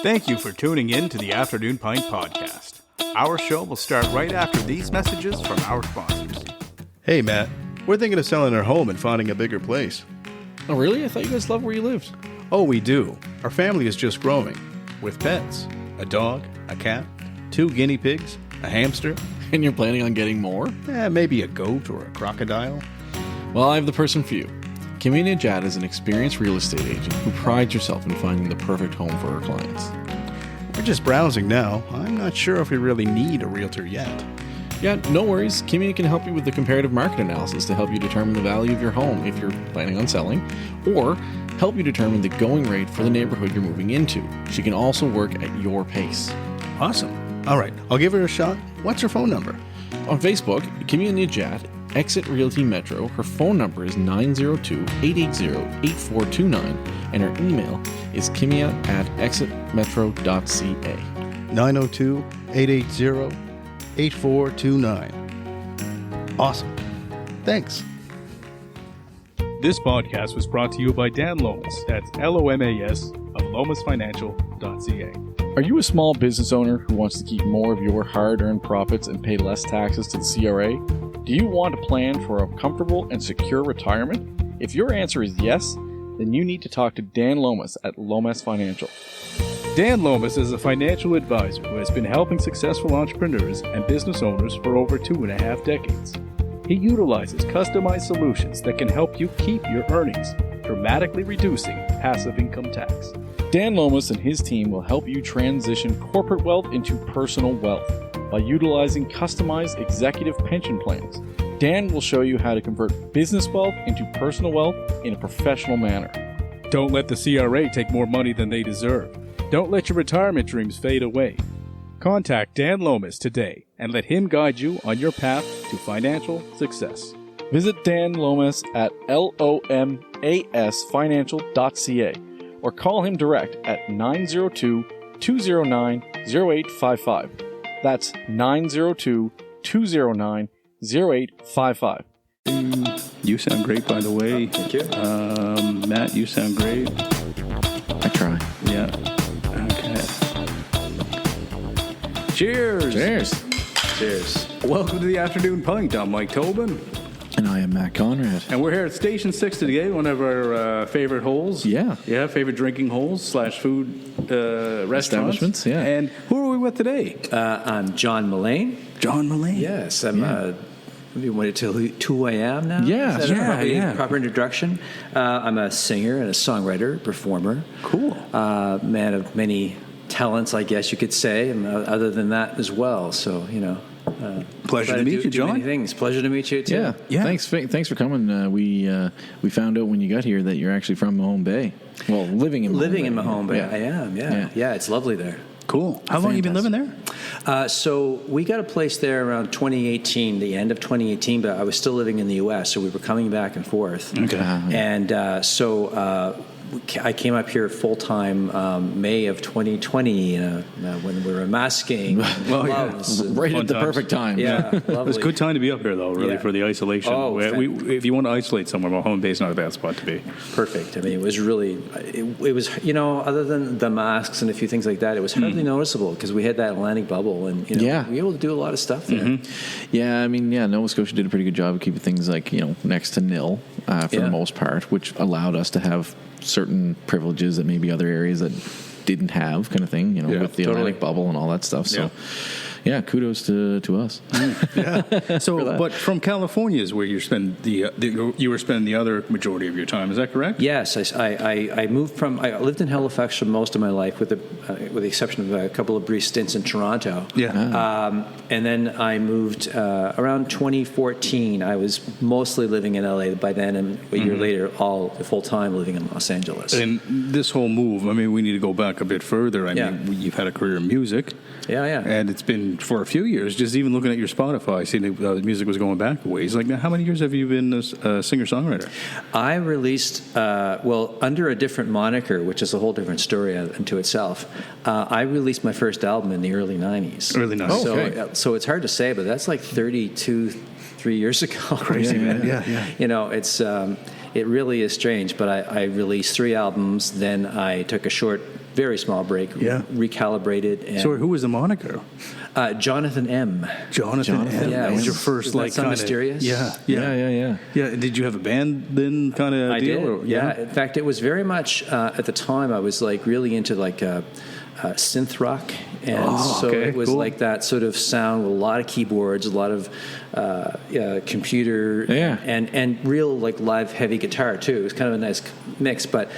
Thank you for tuning in to the Afternoon Pint Podcast. Our show will start right after these messages from our sponsors. Hey, Matt. We're thinking of selling our home and finding a bigger place. Oh, really? I thought you guys loved where you lived. Oh, we do. Our family is just growing. With pets. A dog, a cat, 2 guinea pigs, a hamster. And you're planning on getting more? Maybe a goat or a crocodile. Well, I have the person for you. Kimmy Najad is an experienced real estate agent who prides herself in finding the perfect home for her clients. We're just browsing now. I'm not sure if we really need a realtor yet. Yeah, no worries. Kimmy can help you with the comparative market analysis to help you determine the value of your home if you're planning on selling, or help you determine the going rate for the neighborhood you're moving into. She can also work at your pace. Awesome. All right, I'll give her a shot. What's her phone number? On Facebook, Kimmy Najad, Exit Realty Metro. Her phone number is 902-880-8429, and her email is kimia@exitmetro.ca. 902-880-8429. Awesome. Thanks. This podcast was brought to you by Dan Lomas. That's LOMAS of lomasfinancial.ca. Are you a small business owner who wants to keep more of your hard-earned profits and pay less taxes to the CRA? Do you want to plan for a comfortable and secure retirement? If your answer is yes, then you need to talk to Dan Lomas at Lomas Financial. Dan Lomas is a financial advisor who has been helping successful entrepreneurs and business owners for over 2.5 decades. He utilizes customized solutions that can help you keep your earnings, dramatically reducing passive income tax. Dan Lomas and his team will help you transition corporate wealth into personal wealth by utilizing customized executive pension plans. Dan will show you how to convert business wealth into personal wealth in a professional manner. Don't let the CRA take more money than they deserve. Don't let your retirement dreams fade away. Contact Dan Lomas today and let him guide you on your path to financial success. Visit Dan Lomas at lomasfinancial.ca or call him direct at 902-209-0855. That's 902-209-0855. You sound great, by the way. Thank you. Matt, you sound great. I try. Yeah. Okay. Cheers. Cheers. Cheers. Welcome to the Afternoon Pint. I'm Mike Tobin. And I am Matt Conrad. And we're here at Station 6 today, one of our favorite holes. Yeah. Yeah, favorite drinking holes / food restaurants. Establishments, yeah. And who are we with today? I'm John Mullane. John Mullane. Yes, I'm. You want to tell who I am now? Yeah, Is that yeah. proper introduction? I'm a singer and a songwriter, performer. Cool. Man of many talents, I guess you could say, and other than that as well. So, Pleasure to meet you, John. Many things. Pleasure to meet you, too. Yeah. Thanks for coming. We found out when you got here that you're actually from Mahone Bay. Well, living in Mahone Bay. I am, yeah. It's lovely there. Cool. How long have you been living there? So we got a place there around 2018, the end of 2018, but I was still living in the U.S., so we were coming back and forth. Okay. And I came up here full-time May of 2020 when we were masking. Gloves. Right at the perfect time. Yeah, lovely. It was a good time to be up here, though, really, for the isolation. Oh, if you want to isolate somewhere, Mahone Bay is not a bad spot to be. Perfect. I mean, it was really, it was, other than the masks and a few things like that, it was hardly noticeable because we had that Atlantic bubble and, we were able to do a lot of stuff there. Mm-hmm. Yeah, I mean, Nova Scotia did a pretty good job of keeping things like, next to nil for the most part, which allowed us to have certain privileges that maybe other areas that didn't have, kind of thing, with the Atlantic bubble and all that stuff. So, kudos to us. Yeah. So, but from California is where you spend you were spending the other majority of your time. Is that correct? Yes, I moved from. I lived in Halifax for most of my life, with the exception of a couple of brief stints in Toronto. Yeah. And then I moved around 2014. I was mostly living in LA by then, and a year later, all full time living in Los Angeles. And this whole move, I mean, we need to go back a bit further. I mean, you've had a career in music. Yeah. And it's been for a few years. Just even looking at your Spotify, seeing the music was going back a ways. Like, how many years have you been a singer-songwriter? I released, under a different moniker, which is a whole different story unto itself. I released my first album in the early 90s. Early 90s. So, okay. So it's hard to say, but that's like 3 years ago. Crazy, man. Yeah. It really is strange, but I released 3 albums. Then I took a short very small break, recalibrated. And So who was the moniker? Jonathan M. Jonathan M. Yeah, That was your first, isn't that like, sound kind of mysterious? Yeah. Did you have a band then, kind of I deal? did. Or, Yeah. In fact, it was very much at the time. I was like really into like synth rock, and it was like that sort of sound with a lot of keyboards, a lot of computer, and real like live heavy guitar too. It was kind of a nice mix, but.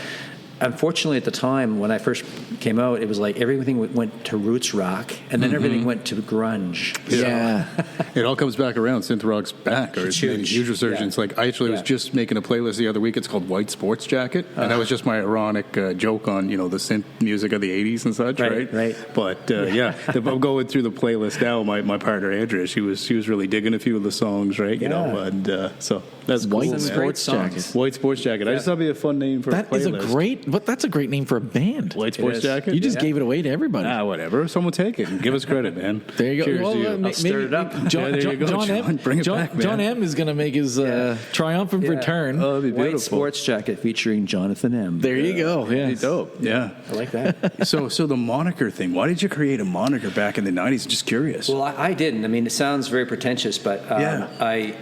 Unfortunately, at the time when I first came out, it was like everything went to roots rock, and then everything went to grunge. Yeah. It all comes back around. Synth rock's back, or it's made a huge resurgence. Like I actually was just making a playlist the other week. It's called White Sports Jacket, and that was just my ironic joke on the synth music of the '80s and such, right? But if I'm going through the playlist now, my partner Andrea, she was really digging a few of the songs, right? You know, and so that's White cool, Sports Jacket. White Sports Jacket. I just thought it'd be a fun name for a playlist. That's a great name for a band. White Sports Jacket. You just gave it away to everybody. Whatever. Someone take it and give us credit, man. There you go. Cheers to you. I'll stir it up. John John, bring it back, man. John M is going to make his triumphant return. Oh, that'd be beautiful. White Sports Jacket featuring Jonathan M. There you go. Yeah. Dope. Yeah. I like that. So the moniker thing. Why did you create a moniker back in the '90s? Just curious. Well, I didn't. I mean, it sounds very pretentious, but I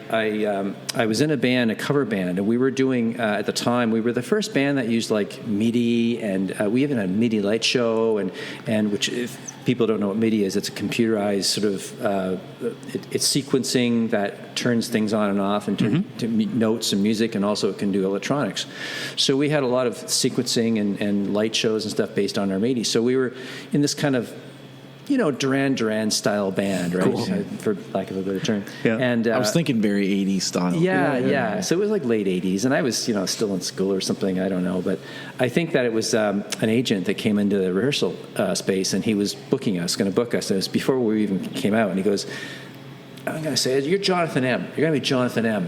was in a cover band, and we were doing at the time. We were the first band that used like MIDI, and we even had a MIDI light show, and which if people don't know what MIDI is, it's a computerized sort of it's sequencing that turns things on and off and to notes and music, and also it can do electronics. So we had a lot of sequencing and light shows and stuff based on our MIDI. So we were in this kind of Duran Duran style band, right? Cool. For lack of a better term. Yeah. And I was thinking very 80s style. Yeah. So it was like late 80s, and I was, still in school or something. I don't know, but I think that it was an agent that came into the rehearsal space, and he was going to book us. It was before we even came out, and he goes, "I'm going to say you're Jonathan M. You're going to be Jonathan M.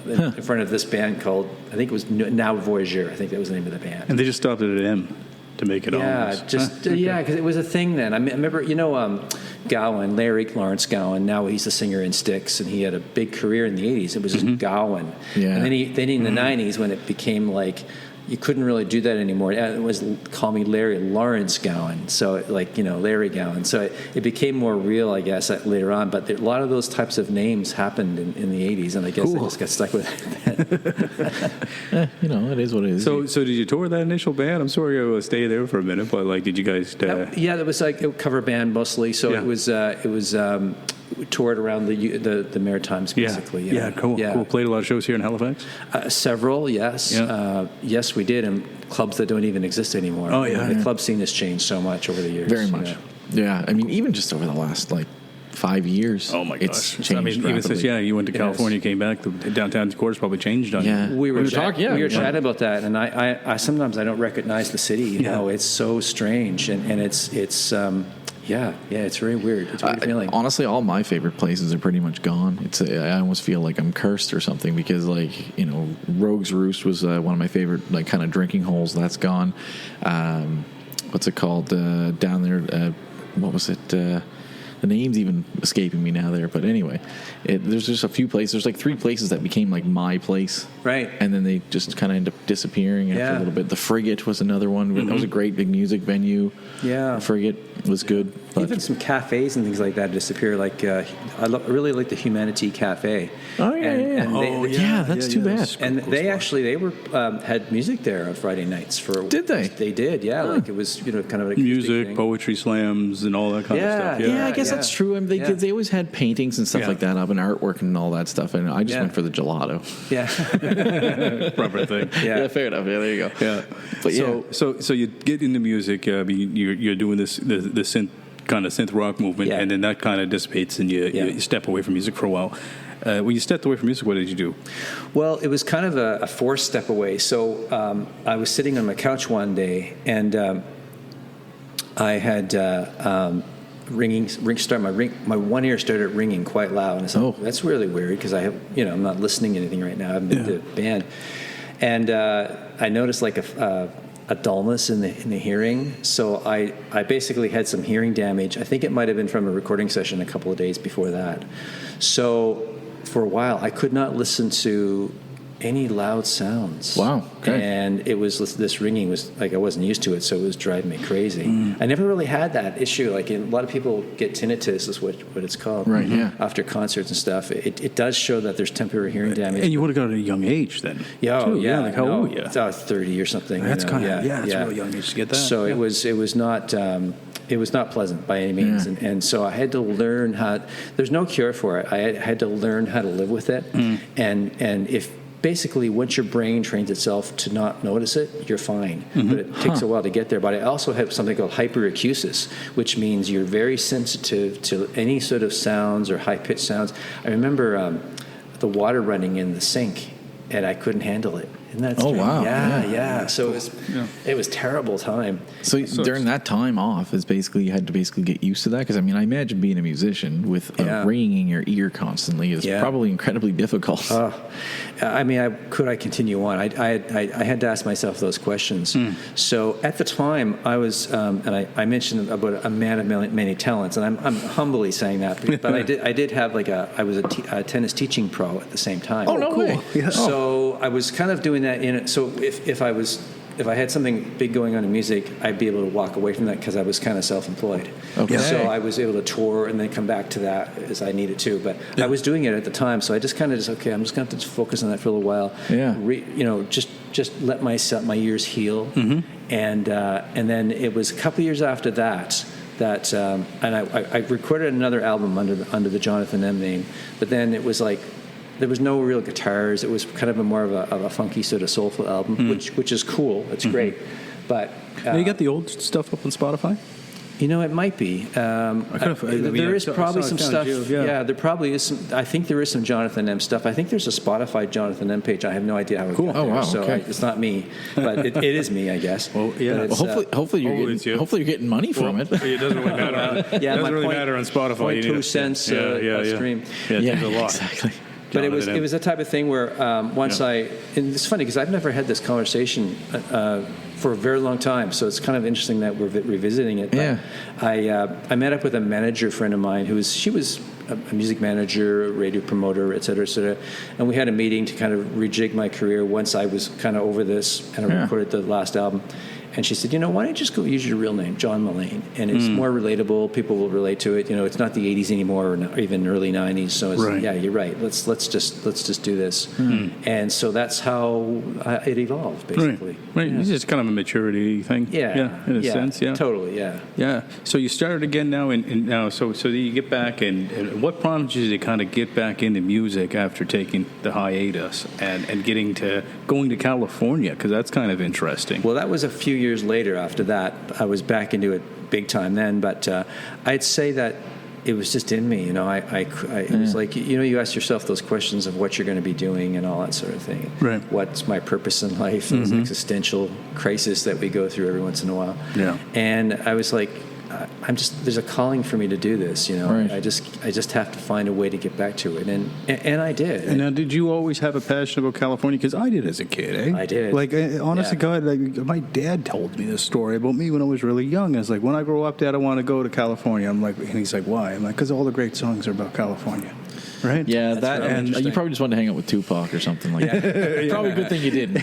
In front of this band called, I think it was Now Voyageur. I think that was the name of the band." And they just stopped it at M. To make it because it was a thing then. I remember, Gowan, Lawrence Gowan. Now he's the singer in Styx, and he had a big career in the '80s. It was just Gowan, and then in the '90s when it became like you couldn't really do that anymore. It was call me Larry Lawrence Gowan, so Larry Gowan. So it became more real, I guess, later on. But a lot of those types of names happened in the '80s, and I guess I just got stuck with it. It is what it is. So did you tour that initial band? I'm sorry I will stay there for a minute, but did you guys? That was like a cover band mostly. So it was. We toured around the Maritimes, basically. Yeah, cool. Played a lot of shows here in Halifax? Several, yes. Yeah. Yes, we did, and clubs that don't even exist anymore. Oh, yeah. The club scene has changed so much over the years. Very much. Yeah, I mean, even just over the last, 5 years. Oh, my gosh. It's changed even since, you went to California, came back, the downtown quarters probably changed on you. We were chatting about that, and I sometimes I don't recognize the city. It's so strange, and it's it's very weird. It's a weird feeling. Honestly, all my favorite places are pretty much gone. I almost feel like I'm cursed or something because, Rogue's Roost was one of my favorite, kind of drinking holes. That's gone. What's it called down there? What was it? The name's even escaping me now there, but anyway, there's just a few places. There's 3 places that became my place, right? And then they just kind of end up disappearing after a little bit. The Frigate was another one. That was a great big music venue. Yeah, the Frigate was good. But even some cafes and things like that disappear. I really like the Humanity Cafe. Oh yeah, that's too bad. And they were had music there on Friday nights for. Did they? They did. Yeah, it was kind of an music, thing. Poetry slams, and all that kind of stuff. Yeah, I guess that's true. I mean, they always had paintings and stuff like that up, and artwork and all that stuff. And I just went for the gelato. Yeah, proper thing. Yeah, fair enough. Yeah, there you go. Yeah, but so you get into music. You're doing the synth rock movement, and then that kind of dissipates, and you step away from music for a while. When you stepped away from music, what did you do? Well, it was kind of a forced step away. So I was sitting on my couch one day, and I had my one ear started ringing quite loud, and I said, that's really weird because I'm not listening to anything right now. I've been to the band, and I noticed a dullness in the hearing. So I basically had some hearing damage. I think it might have been from a recording session a couple of days before that. So for a while, I could not listen to any loud sounds. Wow. Okay. And it was this ringing was like I wasn't used to it, so it was driving me crazy. I never really had that issue. Like a lot of people get tinnitus, is what it's called. Right. Yeah. After concerts and stuff, it does show that there's temporary hearing damage. And you would have got at a young age then. Yeah, too. yeah. Like how old were you? 30 or something. That's kind of yeah, that's a really young age to get that. So it was not. It was not pleasant by any means, and so I had to learn how. There's no cure for it. I had to learn how to live with it, and if basically once your brain trains itself to not notice it, you're fine. But it takes a while to get there. But I also have something called hyperacusis, which means you're very sensitive to any sort of sounds or high pitched sounds. I remember the water running in the sink, and I couldn't handle it. Isn't that strange? Wow. Yeah. So it was terrible time. So during that time off, is basically you had to basically get used to that, because I mean I imagine being a musician with a ringing in your ear constantly is probably incredibly difficult. I mean, could I continue on? I had to ask myself those questions. So at the time, I was, and I mentioned about a man of many talents, and I'm humbly saying that, but I did have I was a tennis teaching pro at the same time. Oh, no way. Yeah. So I was kind of doing that in it. So if I had something big going on in music, I'd be able to walk away from that because I was kind of self-employed. Okay. So I was able to tour and then come back to that as I needed to. But I was doing it at the time, so I just kind of I'm just going to have to focus on that for a little while. Yeah. Just let my ears heal. And then it was a couple of years after that, and I recorded another album under the Jonathan M name. But then it was like, there was no real guitars. It was kind of more of a funky sort of soulful album, which is cool. It's great, but Now you got the old stuff up on Spotify? it might be. There is probably some stuff. There probably is some. I think there is some Jonathan M stuff. I think there's a Spotify Jonathan M page. I have no idea how it got there. Wow. So Okay. it's not me, but it is me, I guess. Well, yeah. Well, hopefully you're getting money from it. It doesn't really matter. It doesn't really matter on Spotify. 0.2 cents a stream. Yeah, a lot. Exactly. But it was the type of thing where and it's funny because I've never had this conversation for a very long time, so it's kind of interesting that we're revisiting it. But I met up with a manager friend of mine she was a music manager, a radio promoter, et cetera, and we had a meeting to kind of rejig my career once I was kind of over this and I recorded the last album. And she said, why don't you just go use your real name, John Mullane? And it's more relatable. People will relate to it. It's not the 80s anymore, or even early 90s. So it's, yeah, you're right. Let's just do this. And so that's how it evolved, basically. Right. It's just kind of a maturity thing. Yeah. In a sense. Yeah. Totally. Yeah. Yeah. So you started again now, and now so you get back, and what prompted you to kind of get back into music after taking the hiatus and going to California? Because that's kind of interesting. Well, that was a few years later. After that, I was back into it big time then. But I'd say that it was just in me. It was like you ask yourself those questions of what you're going to be doing and all that sort of thing. Right. What's my purpose in life? Those existential crisis that we go through every once in a while. Yeah. And I was like, there's a calling for me to do this, Right. I just have to find a way to get back to it, and I did. And now, did you always have a passion about California? Because I did as a kid, eh? I did. Like, honest to God, my dad told me this story about me when I was really young. I was like, when I grow up, Dad, I want to go to California. I'm like, and he's like, why? I'm like, because all the great songs are about California. Right? Yeah, and you probably just wanted to hang out with Tupac or something like that. Probably a good thing you didn't.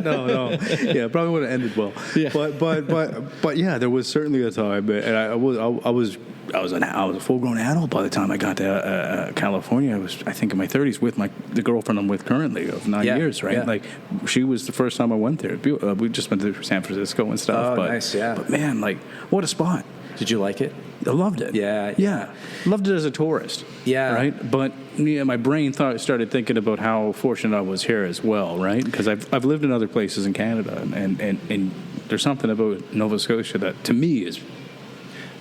No. Yeah, probably would have ended well. Yeah. But yeah, there was certainly a time, and I was a full-grown adult by the time I got to California. I think in my 30s with the girlfriend I'm with currently of 9 years, right? Yeah. Like, she was the first time I went there. We just went to San Francisco and stuff. Oh, nice, yeah. But man, like, what a spot. Did you like it? I loved it. Yeah. Loved it as a tourist. Yeah. Right? But my brain started thinking about how fortunate I was here as well, right? Because I've lived in other places in Canada, and there's something about Nova Scotia that, to me, is...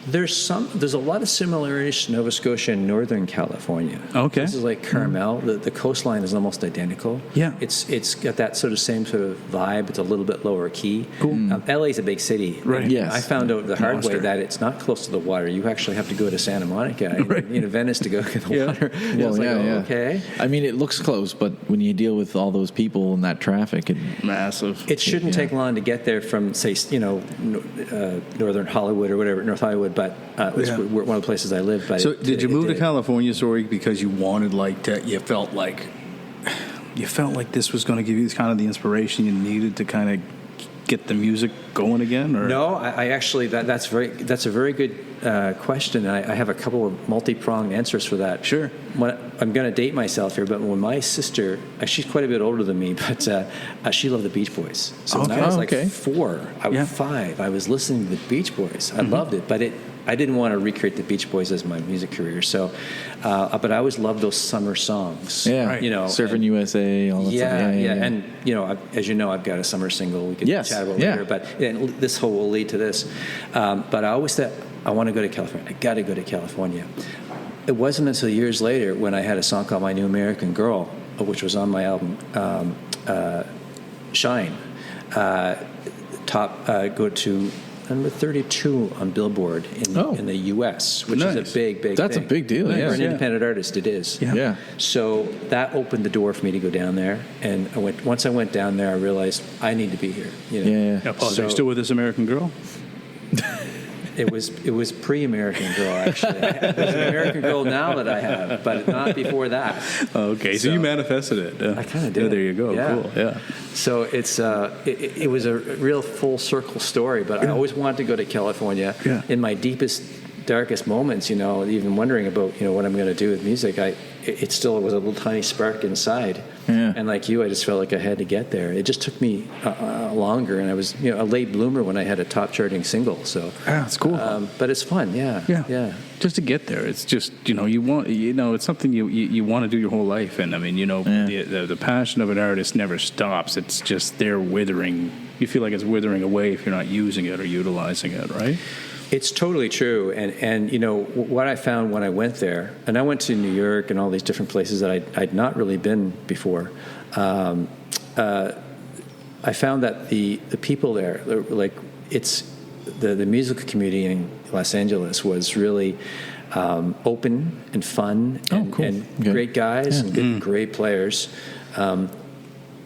There's a lot of similarities to Nova Scotia and Northern California. Okay. This is like Carmel. The coastline is almost identical. Yeah. It's got that sort of same sort of vibe. It's a little bit lower key. Cool. LA's a big city. Right. Yes. I found out the hard Monster. way that it's not close to the water. You actually have to go to Santa Monica and Venice to go to the water. Well, Okay. I mean, it looks close, but when you deal with all those people and that traffic, massive. It shouldn't take long to get there from, say, Northern Hollywood or whatever, North Hollywood, but it's one of the places I live. But so did you move to California, sorry, because you wanted, you felt like you felt like this was going to give you kind of the inspiration you needed to kind of get the music going again? Or No, I actually that's a very good question. I have a couple of multi-pronged answers for that. Sure. I'm going to date myself here, but when my sister, she's quite a bit older than me, but she loved the Beach Boys. So when I was like 4, I was 5, I was listening to the Beach Boys. I loved it, but I didn't want to recreate the Beach Boys as my music career. So, but I always loved those summer songs. Yeah, right. Surfing USA, all that stuff. Yeah. And as you know, I've got a summer single. We could chat about later, but this whole will lead to this. But I always thought, I want to go to California. I got to go to California. It wasn't until years later when I had a song called "My New American Girl," which was on my album Shine. Go to number 32 on Billboard in the U.S., which is a big That's thing. a big deal. For an independent artist, it is. Yeah. So that opened the door for me to go down there, and once I went down there, I realized I need to be here. Paul, are you still with this American Girl? It was pre-American Girl, actually. It's an American Girl now that I have, but not before that. Okay, so you manifested it. I kind of did. Yeah, there you go. Yeah. Cool. Yeah. So it was a real full circle story, but I always wanted to go to California. Yeah. In my deepest, darkest moments, even wondering about what I'm going to do with music, it still was a little tiny spark inside. Yeah. And like you, I just felt like I had to get there. It just took me longer, and I was a late bloomer when I had a top charting single. So it's cool. but it's fun. Yeah. Just to get there, it's just you want it's something you want to do your whole life, and I mean the passion of an artist never stops. It's just they're withering. You feel like it's withering away if you're not using it or utilizing it, right? It's totally true, and what I found when I went there, and I went to New York and all these different places that I'd not really been before. I found that the people there, like it's the musical community in Los Angeles was really open and fun, and, cool. and Good. great guys and great players.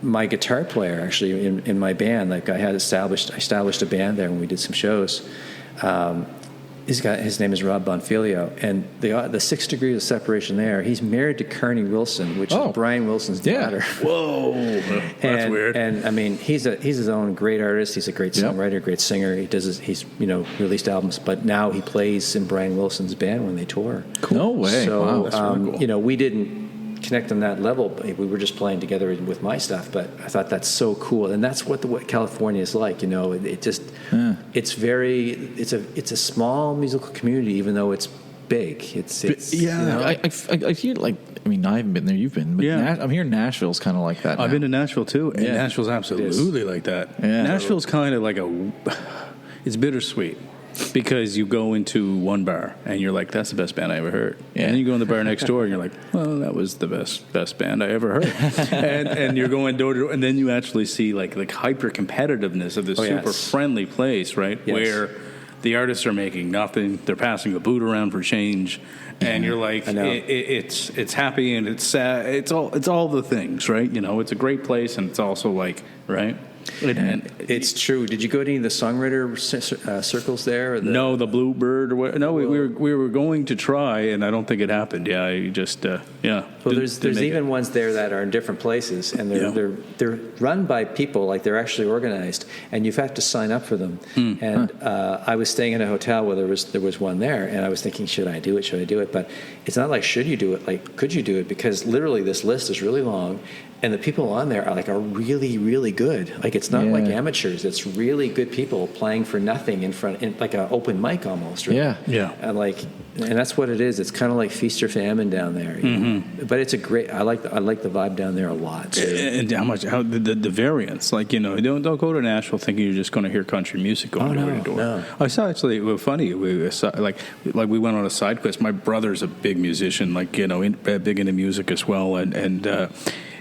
My guitar player, actually, in my band, like I established a band there when we did some shows. His name is Rob Bonfilio, and the 6 degrees of separation there. He's married to Kearney Wilson, which is Brian Wilson's daughter. Whoa, that's weird. And I mean, he's his own great artist. He's a great songwriter, great singer. He's released albums, but now he plays in Brian Wilson's band when they tour. Cool. No way. So Wow, that's really cool. We didn't connect on that level. We were just playing together with my stuff, but I thought that's so cool, and that's what California is like. It's a small musical community, even though it's big. I feel like, I mean, I haven't been there, you've been, but I'm hearing Nashville's kind of like that now. I've been to Nashville too, and Nashville's absolutely like that. Yeah. Nashville's kind of like it's bittersweet. Because you go into one bar and you're like, that's the best band I ever heard. Yeah. And then you go in the bar next door and you're like, well, that was the best band I ever heard. and you're going door to door, and then you actually see like hyper competitiveness of this super friendly place, right? Yes. Where the artists are making nothing, they're passing the boot around for change, and you're like, it's happy and it's sad, it's all the things, right? It's a great place, and it's also like, right? It's true. Did you go to any of the songwriter circles there? No, the Bluebird or what? No, we were going to try, and I don't think it happened. Yeah, I just Well, there's even ones there that are in different places, and they're run by people, like they're actually organized, and you've had to sign up for them. And I was staying in a hotel where there was one there, and I was thinking, should I do it? But it's not like should you do it, like could you do it? Because literally this list is really long. And the people on there are really, really good. Like it's not like amateurs. It's really good people playing for nothing in like an open mic almost. Right? Yeah. And that's what it is. It's kind of like feast or famine down there. But it's a great. I like the vibe down there a lot. So. And how the variance. Like don't go to Nashville thinking you're just going to hear country music going door to door. No. I saw actually. It was funny. We went on a side quest. My brother's a big musician. Big into music as well, and.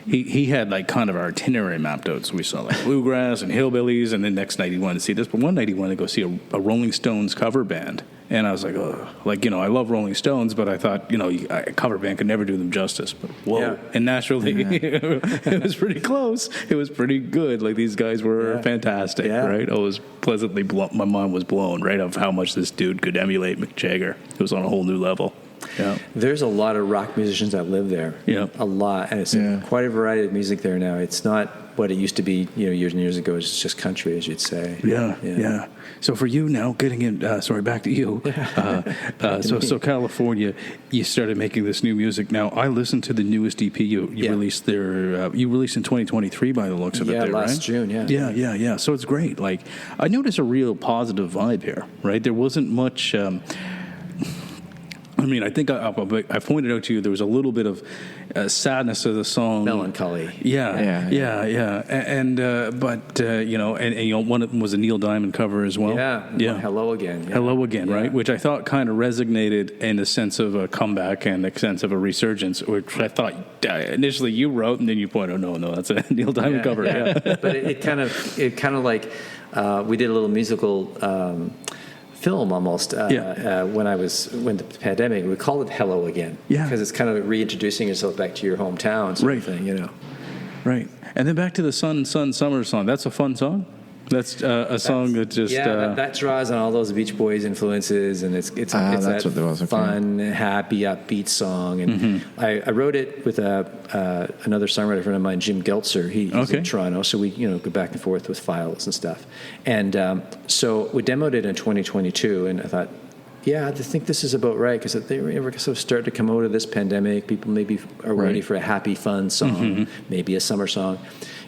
He had like kind of our itinerary mapped out, so we saw like bluegrass and hillbillies, and then next night he wanted to see this, but one night he wanted to go see a Rolling Stones cover band, and I was like, I love Rolling Stones, but I thought a cover band could never do them justice. But and naturally it was pretty close. It was pretty good. Like these guys were fantastic, right? I was pleasantly blown. My mind was blown, right, of how much this dude could emulate Mick Jagger. It was on a whole new level. There's a lot of rock musicians that live there. Yeah. A lot. And it's quite a variety of music there now. It's not what it used to be, years and years ago. It's just country, as you'd say. Yeah. So for you now, getting in, back to you. So California, you started making this new music. Now, I listened to the newest EP you released there. You released in 2023 by the looks of it there, right? Last June, Yeah. So it's great. Like, I noticed a real positive vibe here, right? There wasn't much... I think I pointed out to you there was a little bit of sadness to the song, melancholy. Yeah. And one of them was a Neil Diamond cover as well. Yeah. Hello Again. Yeah. Hello Again, right? Which I thought kind of resonated in the sense of a comeback and the sense of a resurgence, which I thought initially you wrote, and then you pointed, no, that's a Neil Diamond cover. Yeah. But it kind of like we did a little musical. Film almost when the pandemic, we called it Hello Again because it's kind of reintroducing yourself back to your hometown sort of thing, Right. And then back to the Sun Summer song. That's a fun song. That's a song that just that draws on all those Beach Boys influences, and it's that fun, happy, upbeat song. And I wrote it with another songwriter friend of mine, Jim Geltzer. He's in Toronto, so we go back and forth with files and stuff. And so we demoed it in 2022, and I thought, I think this is about right because they were sort of starting to come out of this pandemic. People maybe are ready for a happy, fun song, maybe a summer song.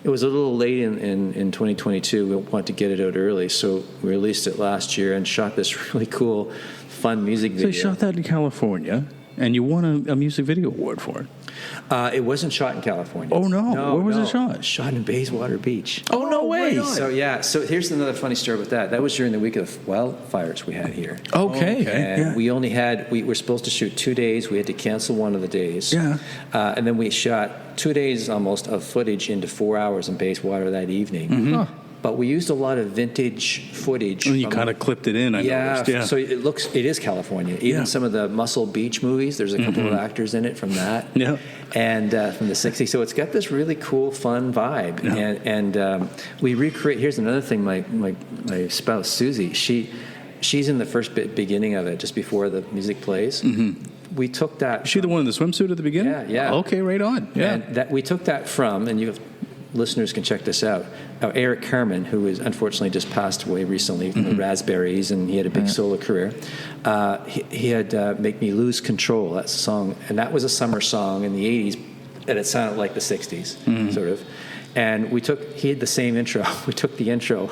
It was a little late in 2022. We wanted to get it out early, so we released it last year and shot this really cool, fun music video. So you shot that in California, and you won a music video award for it. It wasn't shot in California. Oh, no. Where was it shot? Shot in Bayswater Beach. Oh, no way. So here's another funny story about that. That was during the week of wildfires we had here. Okay. And we only we were supposed to shoot 2 days. We had to cancel one of the days. Yeah. And then we shot 2 days almost of footage into 4 hours in Bayswater that evening. But we used a lot of vintage footage. And you kind of clipped it in, I noticed. Yeah, so it is California. Even some of the Muscle Beach movies, there's a couple of actors in it from that. Yeah. And from the 60s. So it's got this really cool, fun vibe. Yeah. And we recreate, here's another thing, my spouse, Susie, she's in the first beginning of it, just before the music plays. We took that. Is she the one in the swimsuit at the beginning? Yeah. Okay, right on. Yeah. And we took that from, and listeners can check this out. Eric Carmen, who is unfortunately just passed away recently from the Raspberries, and he had a big solo career. He had "Make Me Lose Control." That's a song, and that was a summer song in the '80s, and it sounded like the '60s, sort of. And he had the same intro. We took the intro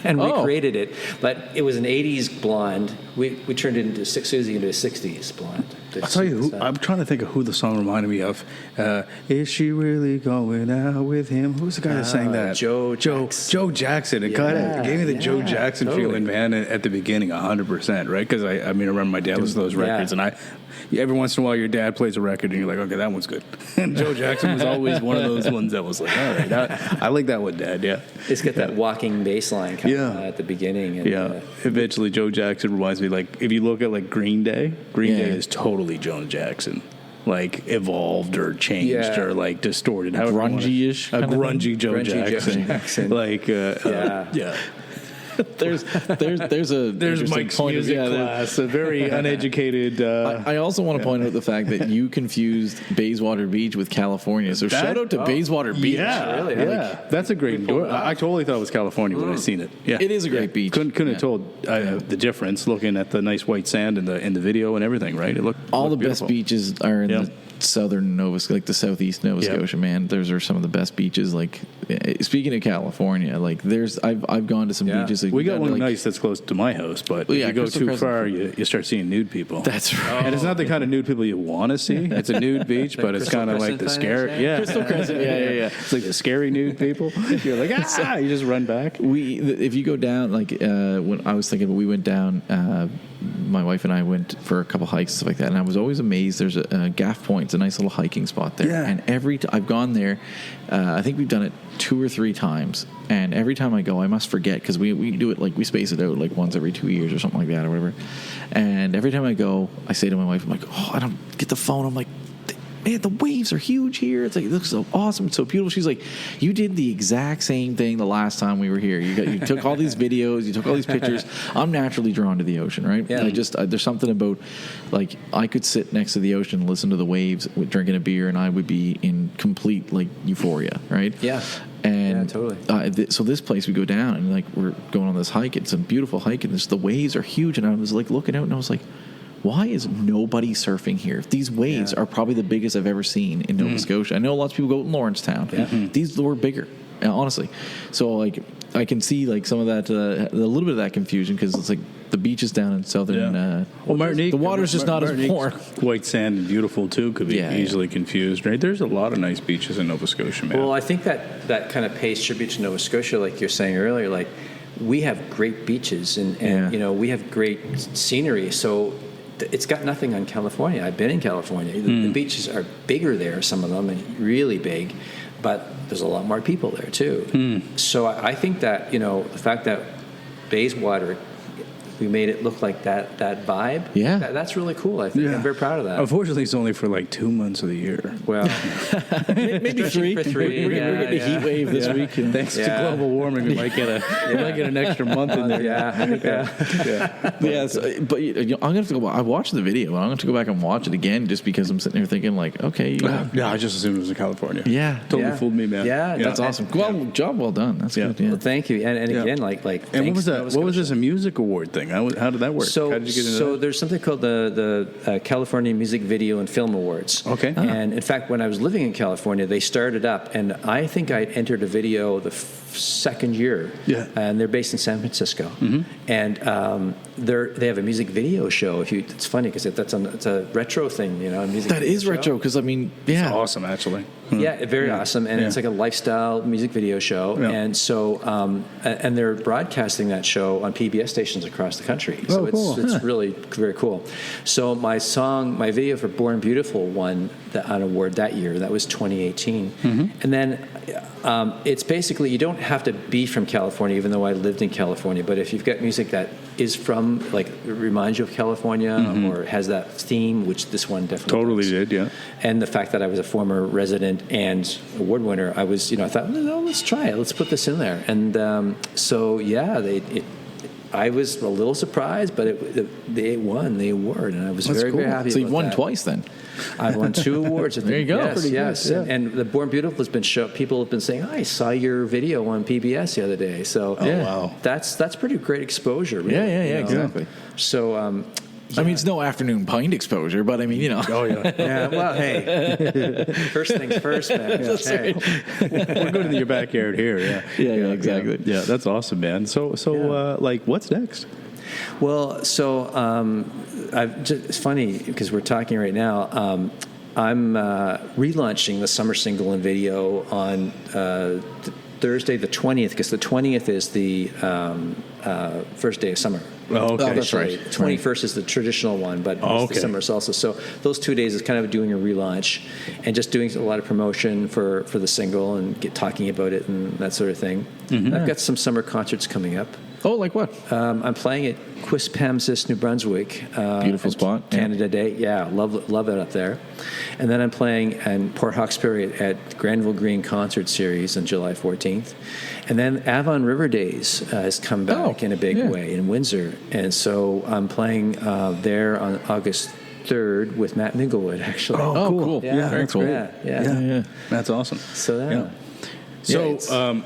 and recreated it, but it was an '80s blonde. We turned it into Susie into a '60s blonde. I'll tell you, I'm trying to think of who the song reminded me of. Is she really going out with him? Who's the guy that sang that? Joe Jackson. It gave me the Joe Jackson feeling, man, at the beginning, 100%, right? Because I remember my dad listened to those records, and every once in a while your dad plays a record, and you're like, okay, that one's good. And Joe Jackson was always one of those ones that was like, all right, I like that one, Dad, yeah. It's got that walking bass line coming at the beginning. And, eventually Joe Jackson reminds me, like, if you look at, like, Green Day is totally Joe Jackson, like evolved or changed or like distorted, grungy-ish, a grungy Joe Jackson. Like there's Mike's music class, a very uneducated. I also want to point out the fact that you confused Bayswater Beach with California. So shout out to Bayswater Beach. Yeah, really. That's a great door. I totally thought it was California when I seen it. Yeah, it is a great beach. Couldn't have told the difference looking at the nice white sand in the video and everything. Right, it looked all the beautiful. best beaches are in the southern like the southeast Nova Scotia, man. Those are some of the best beaches. Like, speaking of California, like I've gone to some beaches. Like, we got one nice that's close to my house, but if you go too far, you start seeing nude people. That's right. And it's not the kind of nude people you want to see. It's a nude beach, but it's kind of like the scary. Yeah, Crystal Crescent. Yeah. It's like the scary nude people. You're like, you just run back. If you go down, like when I was thinking, we went down. My wife and I went for a couple hikes and stuff like that, and I was always amazed. There's a Gaff Point, it's a nice little hiking spot there, and I've gone there. I think we've done it 2 or 3 times, and every time I go, I must forget because we do it like we space it out like once every 2 years or something like that or whatever. And every time I go, I say to my wife, I'm like, I don't get the phone. I'm like, man, the waves are huge here. It's like, it looks so awesome. It's so beautiful. She's like, you did the exact same thing the last time we were here. You took all these videos, you took all these pictures. I'm naturally drawn to the ocean, right? Yeah. There's something about, like, I could sit next to the ocean and listen to the waves with drinking a beer, and I would be in complete, like, euphoria, right? Yeah. And totally. So this place we go down, and like we're going on this hike. It's a beautiful hike, and the waves are huge. And I was like looking out, and I was like, why is nobody surfing here? These waves are probably the biggest I've ever seen in Nova Scotia. I know lots of people go to Lawrencetown. Yeah. These were bigger, honestly. So like I can see like some of that, a little bit of that confusion, because it's like the beaches down in southern. Well, Martinique, the water's just not as warm. White sand and beautiful too could be easily confused, right? There's a lot of nice beaches in Nova Scotia, man. Well, I think that kind of pays tribute to Nova Scotia, like you're saying earlier. Like, we have great beaches and we have great scenery. So it's got nothing on California. I've been in California. The beaches are bigger there, some of them, and really big, but there's a lot more people there too. So I think that, the fact that Bayswater, we made it look like that vibe. Yeah. That's really cool, I think. I'm very proud of that. Unfortunately, it's only for like 2 months of the year. Well, maybe three. For three. We're getting a heat wave this week. And Thanks to global warming, we might get an extra month in there. But I'm gonna have to go. I watched the video, and I'm going to go back and watch it again, just because I'm sitting here thinking, like, okay, I just assumed it was in California. Yeah, totally fooled me, man. Yeah, that's awesome. Well, job well done. That's good. Yeah. Well, thank you. And again, like. And what was that? What was this? A music award thing? How did that work? So, how did you get into so that? there's something called the California Music Video and Film Awards. Okay. And in fact, when I was living in California, they started up, and I think I entered a video the second year. Yeah. And they're based in San Francisco. And they have a music video show. It's funny because it's a retro thing, a music. That is retro, because it's awesome, actually. Yeah, very awesome, and it's like a lifestyle music video show, and so and they're broadcasting that show on PBS stations across the country. So it's really very cool. So my video for Born Beautiful won an award that year. That was 2018, and then it's basically, you don't have to be from California, even though I lived in California. But if you've got music that is from, like, reminds you of California or has that theme, which this one definitely totally does. did, yeah. And the fact that I was a former resident and award winner, I was, I thought, well, let's try it. Let's put this in there. And I was a little surprised, but they won the award, and I was very, very happy. So you've won that. Twice then. I've won 2 awards. There you go. Yes. Good, yeah. And the Born Beautiful has been shown. People have been saying, I saw your video on PBS the other day. So wow, that's pretty great exposure. Really, yeah, exactly. So. I mean, it's no afternoon pint exposure, but I mean, Oh, yeah. Yeah, well, hey. First things first, man. That's right. We're going to your backyard here, Yeah, exactly. Yeah, that's awesome, man. So like, what's next? Well, so it's funny because we're talking right now. I'm relaunching the summer single and video on Thursday the 20th, because the 20th is the first day of summer. Oh, okay. That's right. 21st is the traditional one, but it's the summer salsa. So those 2 days is kind of doing a relaunch and just doing a lot of promotion for the single and talking about it and that sort of thing. I've got some summer concerts coming up. Oh, like what? I'm playing at Quispamsis, New Brunswick. Beautiful spot. Canada Day. Yeah, love it up there. And then I'm playing in Port Hawkesbury at Granville Green Concert Series on July 14th. And then Avon River Days has come back in a big way in Windsor. And so I'm playing there on August 3rd with Matt Minglewood, actually. Oh, cool. Yeah, Very cool. Yeah. That's awesome. So, So,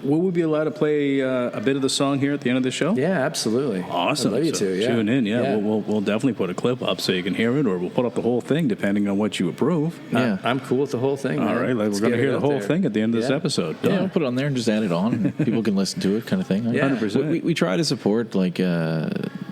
will we be allowed to play a bit of the song here at the end of the show? yeah, absolutely. Awesome. I'd love you So to, yeah. tune in, Yeah. We'll definitely put a clip up so you can hear it, or we'll put up the whole thing depending on what you approve. Yeah. I'm cool with the whole thing. All man. right, Let's we're going to get hear it the out whole there. thing at the end of this Yeah. episode. Yeah, Done. we'll put it on there and just add it on. And people can listen to it, kind of thing. Yeah. 100%. We try to support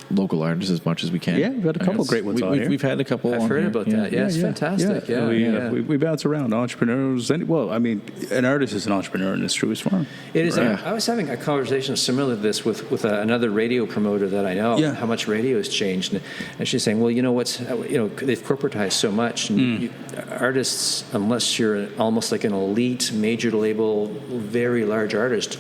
local artists as much as we can. Yeah, we've had a couple great ones on here. We've had a couple. I've on heard here. about that. Yeah, it's fantastic. Yeah. We bounce around entrepreneurs. An artist is an entrepreneur in its truest form. It is. Right. I was having a conversation similar to this with another radio promoter that I know. Yeah. How much radio has changed, and she's saying, well, they've corporatized so much, and artists, unless you're almost like an elite major label, very large artist,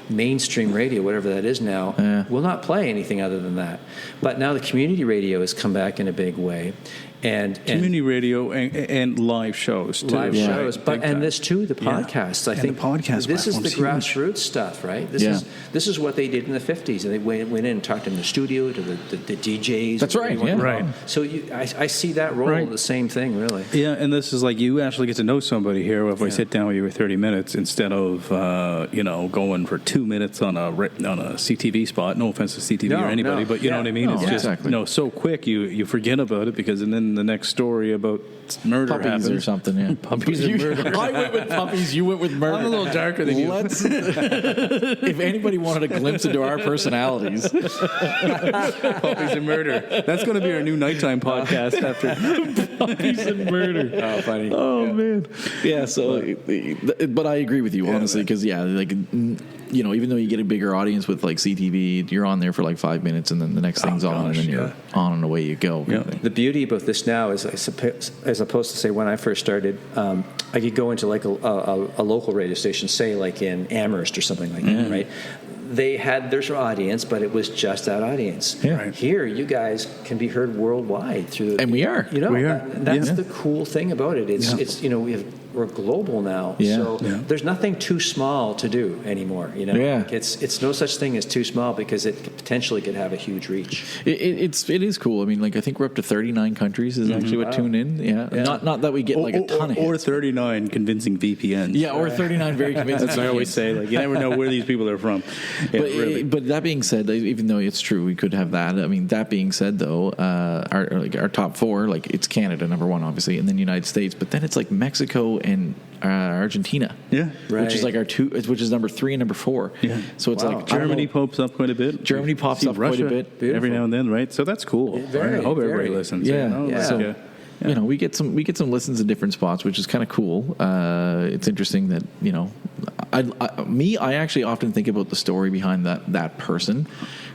mainstream radio, whatever that is now, will not play anything other than that. But now the community radio has come back in a big way. and community radio and live shows too. Live shows, but and this too, the podcasts. I think the podcast this is the platform's huge. grassroots stuff, right? This is what they did in the 50s, and they went in and talked in the studio to the DJs. That's right. Yeah. Right. So I see that role Right. the same thing, really. Yeah, and this is like you actually get to know somebody here if I sit down with you for 30 minutes instead of going for 2 minutes on a CTV spot. No offense to CTV or anybody, but you know what I mean. No, it's just exactly. so quick you forget about it because and then the next story about murder Puppies happens or something. Yeah. Puppies and murder. I went with puppies. You went with murder. I'm a little darker than you. If anybody wanted a glimpse into our personalities, Puppies and murder. That's going to be our new nighttime podcast after Puppies and Murder. Oh, funny. oh man, yeah. So, but I agree with you honestly because even though you get a bigger audience with like CTV, you're on there for like 5 minutes and then the next thing's on and then you're on and away you go. Yeah. The beauty about this now is, as opposed to say when I first started, I could go into like a local radio station, say like in Amherst or something like that, right? They had their audience, but it was just that audience. Yeah. Right. Here, you guys can be heard worldwide through, And we are. We are. That's the cool thing about it. It's we're global now, so there's nothing too small to do anymore. Yeah. It's no such thing as too small because it potentially could have a huge reach. It is cool. I mean, like I think we're up to 39 countries is actually what tune in. Yeah. Not that we get like a ton of hits. Or 39 convincing VPNs. Yeah, or 39 very convincing. That's what I always say. Like you never know where these people are from. Yeah, really. But that being said, even though it's true, we could have that. I mean, that being said, though, our top four, like it's Canada number one, obviously, and then United States, but then it's like Mexico and Argentina. Yeah, right. Which is like our two, which is number 3 and number 4. Yeah. So it's like Germany pops up quite a bit. Germany pops See up Russia quite a bit every now and then, right? So that's cool. I hope everybody listens. Yeah. So, you know, we get some listens in different spots, which is kind of cool. It's interesting that I actually often think about the story behind that person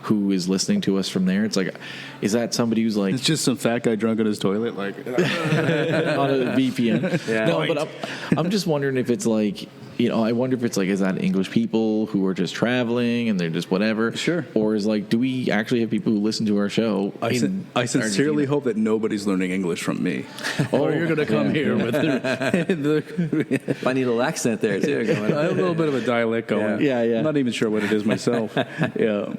who is listening to us from there. It's like, is that somebody who's like, it's just some fat guy drunk in his toilet, like on a VPN? Yeah. No, but I'm just wondering if it's like, I wonder if it's like, is that English people who are just traveling and they're just whatever? Sure. Or is like, do we actually have people who listen to our show? I sincerely Argentina? hope that nobody's learning English from me. Oh, Or you're going to come here with the Funny little accent there too. Going I have a little bit of a dialect going. Yeah. I'm not even sure what it is myself. Yeah.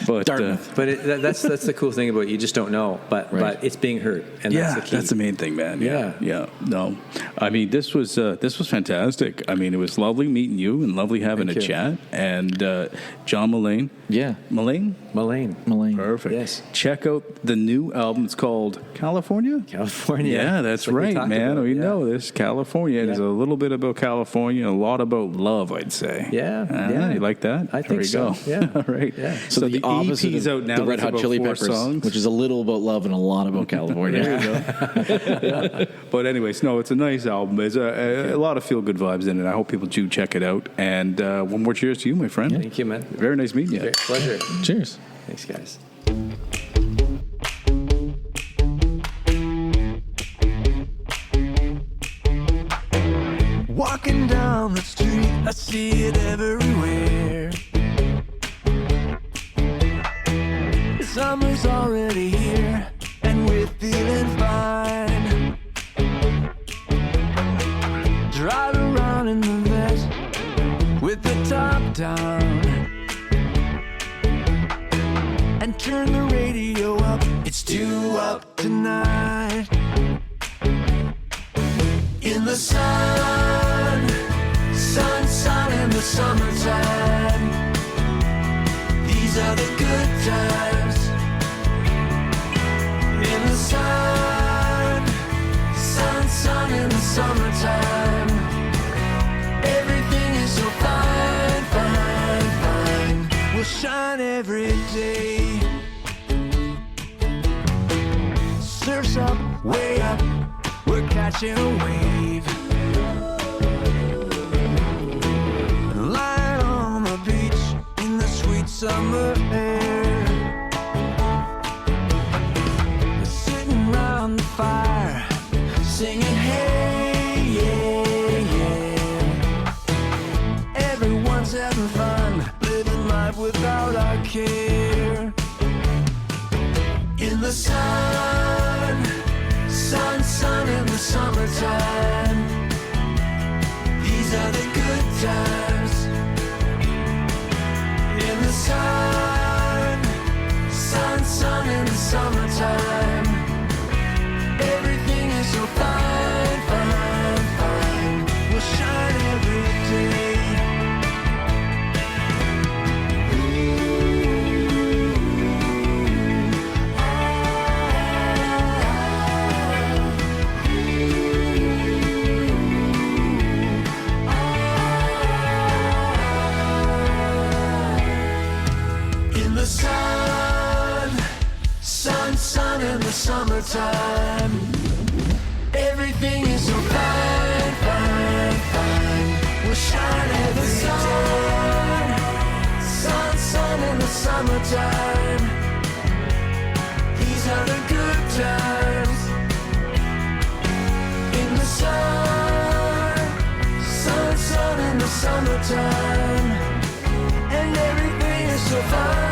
But Dartmouth. But that's the cool thing about it. You just don't know, but it's being heard, and that's the key. That's the main thing, man. Yeah. No, I mean this was fantastic. I mean it was lovely meeting you and lovely having Thank a you. chat. And John Mullane. Yeah. Mullane. Mullane. Perfect. Yes. Check out the new album. It's called California. California. Yeah, that's like we right, talked man. about, We yeah. know this. California. It is a little bit about California, a lot about love, I'd say. Yeah. You like that? I think there we so. go. Yeah. All right. Yeah. So the opposite EP's of out now. the Red That's Hot about Chili 4 Peppers, songs. which is a little about love and a lot about California. Yeah. But anyways, no, it's a nice album. There's a lot of feel-good vibes in it. I hope people do check it out. And one more cheers to you, my friend. Thank you, man. Very nice meeting you. Great pleasure. Cheers. Thanks, guys. Walking down the street, I see it everywhere. Summer's already here, and we're feeling fine. Drive around in the vest with the top down, and turn the radio up. It's 2 up tonight. In the sun in the summertime. These are the good times. In the sun in the summertime. Everything is so fine. We'll shine every day. Surf's up, way up. We're catching a wave. Lying on the beach in the sweet summer air. Sitting round the fire, singing hey, yeah. Everyone's having fun, living life without our care. In the sun the summertime. These are the good times. In the sun, sun, sun in the summertime. Everything is so fine, fine, fine. We'll shine every day. Sun in the summertime. Everything is so fine, fine, fine. We'll shine every day. Sun, sun in the summertime. These are the good times. In the sun, sun, sun in the summertime. And everything is so fine.